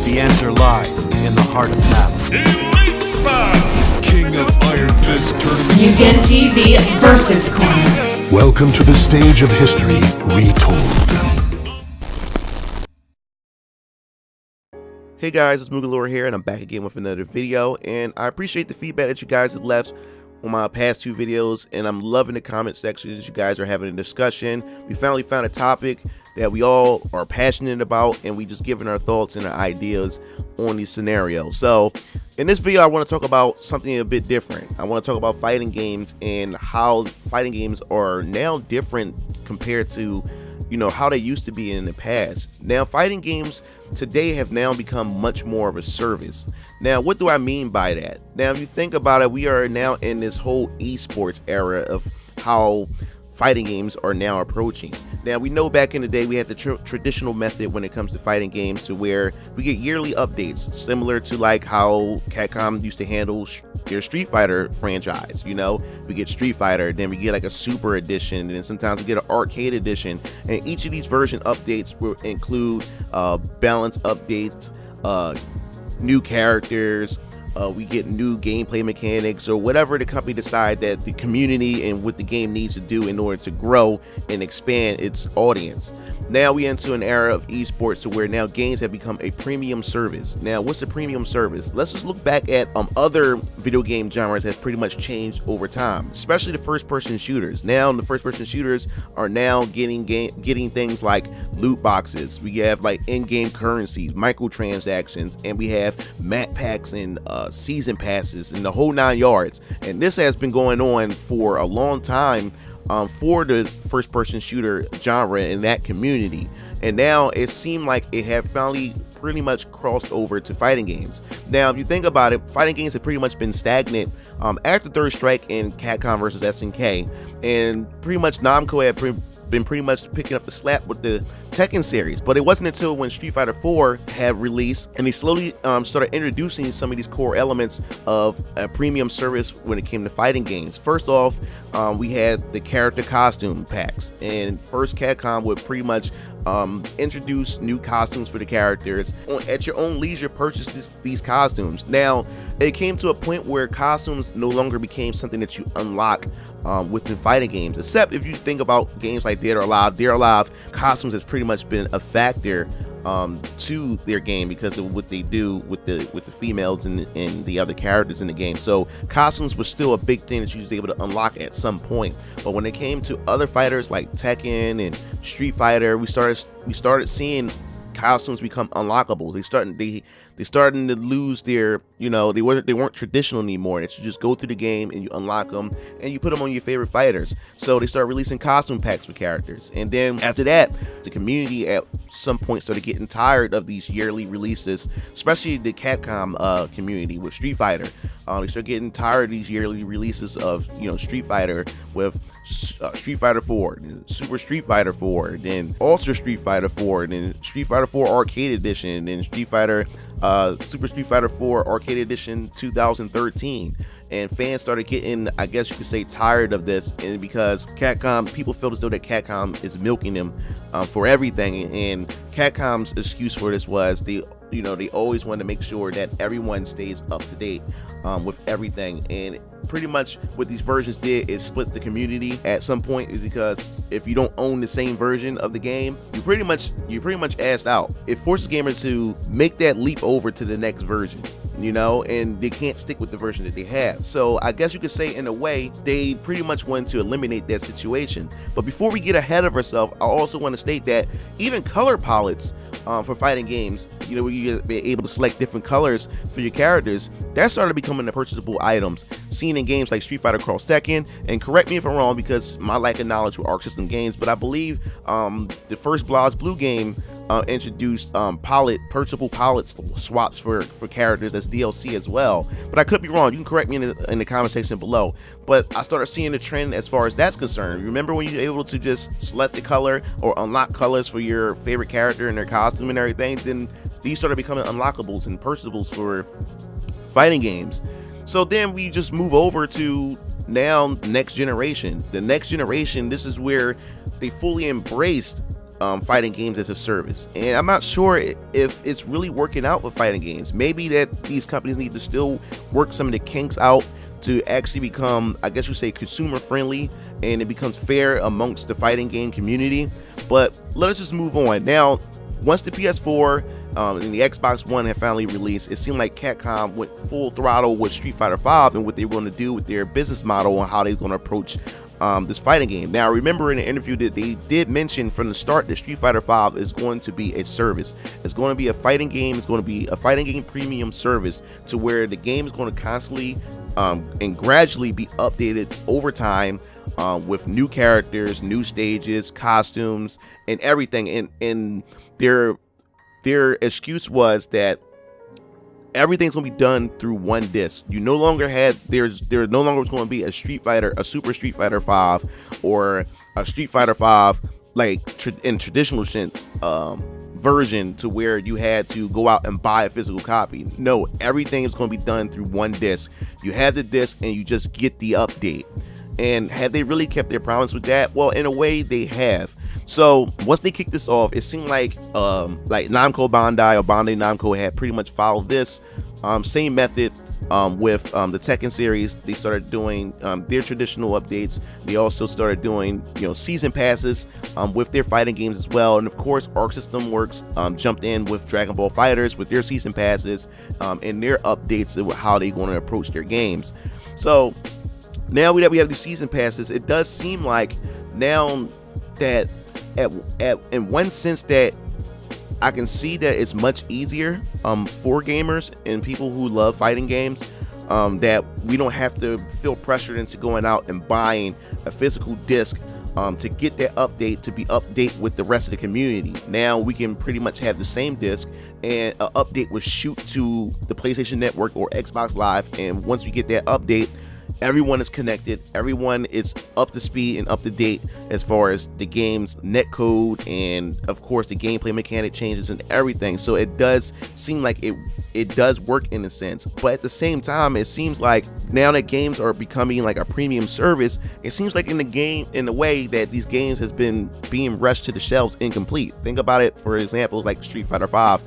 The answer lies in the heart of battle. King of Iron Fist Tournament. Mugen TV Versus Corner. Welcome to the stage of history retold. Hey guys, it's Mugalore here, and I'm back again with another video, and I appreciate the feedback that you guys have left on my past two videos, and I'm loving the comment sections. You guys are having a discussion. We finally found a topic that we all are passionate about, and we just giving our thoughts and our ideas on these scenarios. So in this video, I want to talk about something a bit different. I want to talk about fighting games and how fighting games are now different compared to, you know, how they used to be in the past. Now, fighting games today have now become much more of a service. Now, what do I mean by that? Now, if you think about it, we are now in this whole esports era of how fighting games are now approaching. Now, we know back in the day we had the traditional method when it comes to fighting games, to where we get yearly updates, similar to like how Capcom used to handle their Street Fighter franchise. You know, we get Street Fighter, then we get like a Super Edition, and then sometimes we get an Arcade Edition, and each of these version updates will include balance updates, new characters, we get new gameplay mechanics, or whatever the company decide that the community and what the game needs to do in order to grow and expand its audience. Now we enter an era of esports to where now games have become a premium service. Now, what's a premium service? Let's just look back at other video game genres that have pretty much changed over time, especially the first-person shooters. Now the first-person shooters are now getting things like loot boxes. We have like in-game currencies, microtransactions, and we have map packs and season passes and the whole 9 yards. And this has been going on for a long time for the first-person shooter genre in that community, and now it seemed like it had finally pretty much crossed over to fighting games. Now, if you think about it, fighting games have pretty much been stagnant after Third Strike and Capcom versus SNK, and pretty much Namco had been pretty much picking up the slack with the Tekken series. But it wasn't until when Street Fighter 4 had released and they slowly started introducing some of these core elements of a premium service when it came to fighting games. First off, we had the character costume packs, and first Capcom would pretty much introduce new costumes for the characters. At your own leisure, purchase these costumes. Now, it came to a point where costumes no longer became something that you unlock within fighting games, except if you think about games like Dead or Alive. Dead or Alive, costumes has pretty much been a factor to their game because of what they do with the females and the other characters in the game. So costumes was still a big thing that you was able to unlock at some point. But when it came to other fighters like Tekken and Street Fighter, we started seeing costumes become unlockable. They starting to lose their, you know, they weren't traditional anymore. It's you just go through the game and you unlock them and you put them on your favorite fighters. So they start releasing costume packs for characters, and then after that, the community at some point started getting tired of these yearly releases, especially the Capcom community with Street Fighter. They start getting tired of these yearly releases of, you know, Street Fighter with Street Fighter 4, Super Street Fighter 4, then Ultra Street Fighter 4, then Street Fighter 4 Arcade Edition, then Street Fighter Super Street Fighter 4 Arcade Edition 2013. And fans started getting, I guess you could say, tired of this, and because people felt as though that Capcom is milking them for everything. And Capcom's excuse for this was they always want to make sure that everyone stays up to date with everything. And pretty much what these versions did is split the community at some point, is because if you don't own the same version of the game, you pretty much asked out. It forces gamers to make that leap over to the next version, you know, and they can't stick with the version that they have. So I guess you could say, in a way, they pretty much wanted to eliminate that situation. But before we get ahead of ourselves, I also want to state that even color palettes for fighting games, you know, where you be able to select different colors for your characters, that started becoming the purchasable items seen in games like Street Fighter Cross Tekken. And correct me if I'm wrong, because my lack of knowledge with Arc System games, but I believe the first BlazBlue game introduced purchasable palette swaps for characters as DLC as well. But I could be wrong. You can correct me in the comment section below. But I started seeing the trend as far as that's concerned. Remember when you were able to just select the color or unlock colors for your favorite character and their costume and everything? Then these started becoming unlockables and purchasables for fighting games. So then we just move over to now next generation. The next generation, this is where they fully embraced fighting games as a service, and I'm not sure if it's really working out with fighting games. Maybe that these companies need to still work some of the kinks out to actually become, I guess you say, consumer friendly, and it becomes fair amongst the fighting game community. But let us just move on. Now, once the PS4 and the Xbox One have finally released, it seemed like Capcom went full throttle with Street Fighter V and what they were going to do with their business model and how they're going to approach this fighting game. Now, remember in the interview that they did mention from the start that Street Fighter V is going to be a service. It's going to be a fighting game. It's going to be a fighting game premium service, to where the game is going to constantly and gradually be updated over time with new characters, new stages, costumes, and everything. And their excuse was that everything's gonna be done through one disc. You no longer had there no longer was going to be a Super Street Fighter 5 or a Street Fighter 5 like in traditional sense version, to where you had to go out and buy a physical copy. No, everything is going to be done through one disc. You have the disc and you just get the update. And have they really kept their promise with that? Well, in a way they have. So once they kicked this off, it seemed like Namco Bandai or Bandai Namco had pretty much followed this same method with the Tekken series. They started doing their traditional updates. They also started doing season passes with their fighting games as well. And of course, Arc System Works jumped in with Dragon Ball FighterZ with their season passes and their updates of how they're going to approach their games. So now that we have these season passes, it does seem like now that in one sense that I can see that it's much easier for gamers and people who love fighting games, that we don't have to feel pressured into going out and buying a physical disc to get that update, to be update with the rest of the community. Now we can pretty much have the same disc, and an update will shoot to the PlayStation Network or Xbox Live, and once we get that update, everyone is connected, everyone is up to speed and up to date as far as the game's netcode and of course the gameplay mechanic changes and everything. So it does seem like it does work in a sense, but at the same time it seems like now that games are becoming like a premium service, it seems like in the way that these games has been being rushed to the shelves incomplete. Think about it, for example, like Street Fighter V.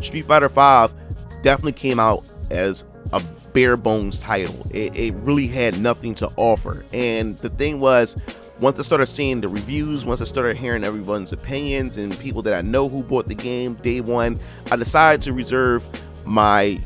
Street Fighter V definitely came out as a bare bones title. It really had nothing to offer. And the thing was, once I started seeing the reviews, once I started hearing everyone's opinions and people that I know who bought the game day one, I decided to reserve my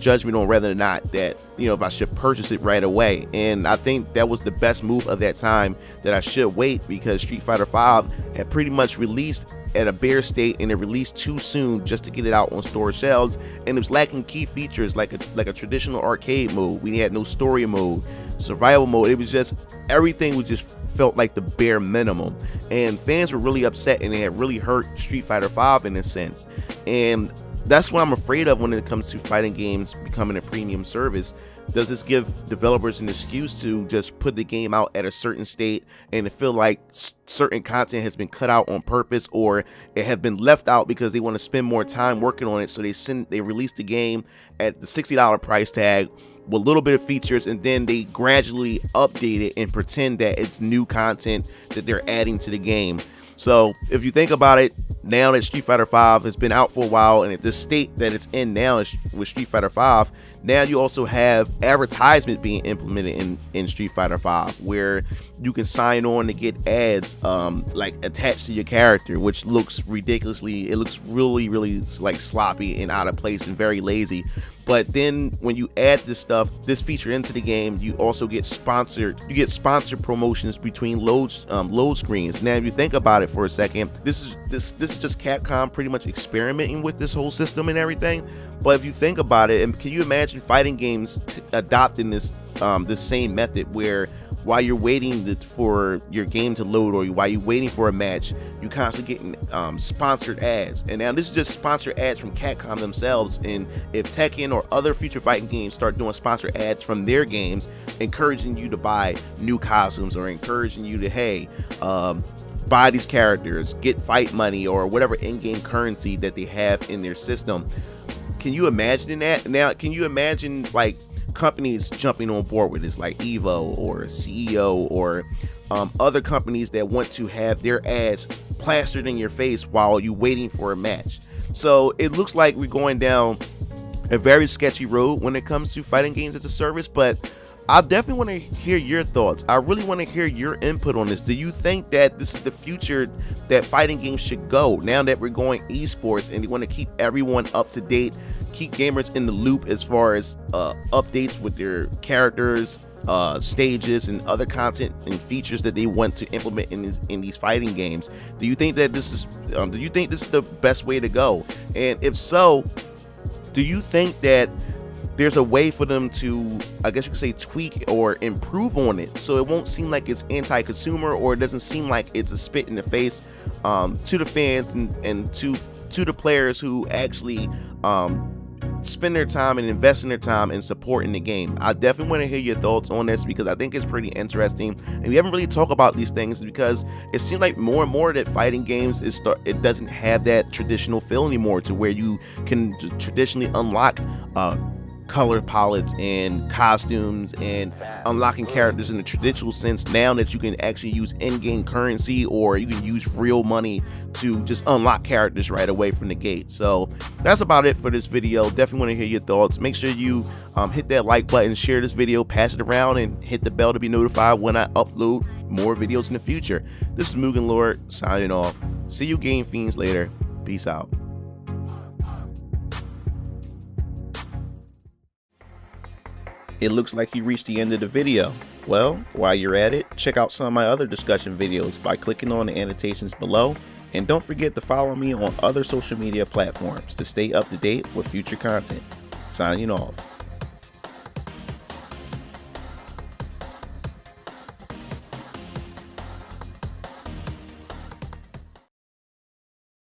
judgment on whether or not that if I should purchase it right away. And I think that was the best move of that time, that I should wait, because Street Fighter V had pretty much released at a bare state, and it released too soon just to get it out on store shelves, and it was lacking key features like a traditional arcade mode. We had no story mode, survival mode. It was just, everything was just felt like the bare minimum, and fans were really upset, and it had really hurt Street Fighter V in a sense. And that's what I'm afraid of when it comes to fighting games becoming a premium service. Does this give developers an excuse to just put the game out at a certain state and to feel like certain content has been cut out on purpose, or it have been left out because they want to spend more time working on it? So they release the game at the $60 price tag with a little bit of features, and then they gradually update it and pretend that it's new content that they're adding to the game. So if you think about it, now that Street Fighter V has been out for a while, and at the state that it's in now with Street Fighter V, now you also have advertisement being implemented in Street Fighter V, where you can sign on to get ads like attached to your character, which looks ridiculously, it looks really like sloppy and out of place and very lazy. But then when you add this feature into the game, you also get sponsored promotions between load screens. Now if you think about it for a second, this is just Capcom pretty much experimenting with this whole system and everything. But if you think about it, and can you imagine fighting games adopting this same method, where while you're waiting for your game to load, or while you're waiting for a match, you constantly getting sponsored ads. And now this is just sponsored ads from Capcom themselves. And if Tekken or other future fighting games start doing sponsored ads from their games, encouraging you to buy new costumes, or encouraging you to, buy these characters, get fight money, or whatever in-game currency that they have in their system. Can you imagine that? Now, can you imagine like companies jumping on board with this, like Evo or CEO or other companies that want to have their ads plastered in your face while you waiting for a match. So it looks like we're going down a very sketchy road when it comes to fighting games as a service, but I definitely want to hear your thoughts. I really want to hear your input on this. Do you think that this is the future that fighting games should go now that we're going esports, and you want to keep everyone up to date, keep gamers in the loop as far as updates with their characters, stages, and other content and features that they want to implement in these fighting games? Do you think that this is the best way to go? And if so, do you think that there's a way for them to, I guess you could say, tweak or improve on it so it won't seem like it's anti-consumer, or it doesn't seem like it's a spit in the face to the fans and to the players who actually spend their time and invest in their time in supporting the game? I definitely want to hear your thoughts on this, because I think it's pretty interesting, and we haven't really talked about these things because it seems like more and more that fighting games it doesn't have that traditional feel anymore, to where you can traditionally unlock color palettes and costumes and unlocking characters in the traditional sense. Now that you can actually use in-game currency, or you can use real money to just unlock characters right away from the gate. So that's about it for this video. Definitely want to hear your thoughts. Make sure you hit that like button, share this video, pass it around, and hit the bell to be notified when I upload more videos in the future. This is Mugen Lord signing off. See you game fiends later. Peace out. It looks like you reached the end of the video. Well, while you're at it, check out some of my other discussion videos by clicking on the annotations below, and don't forget to follow me on other social media platforms to stay up to date with future content. Signing off.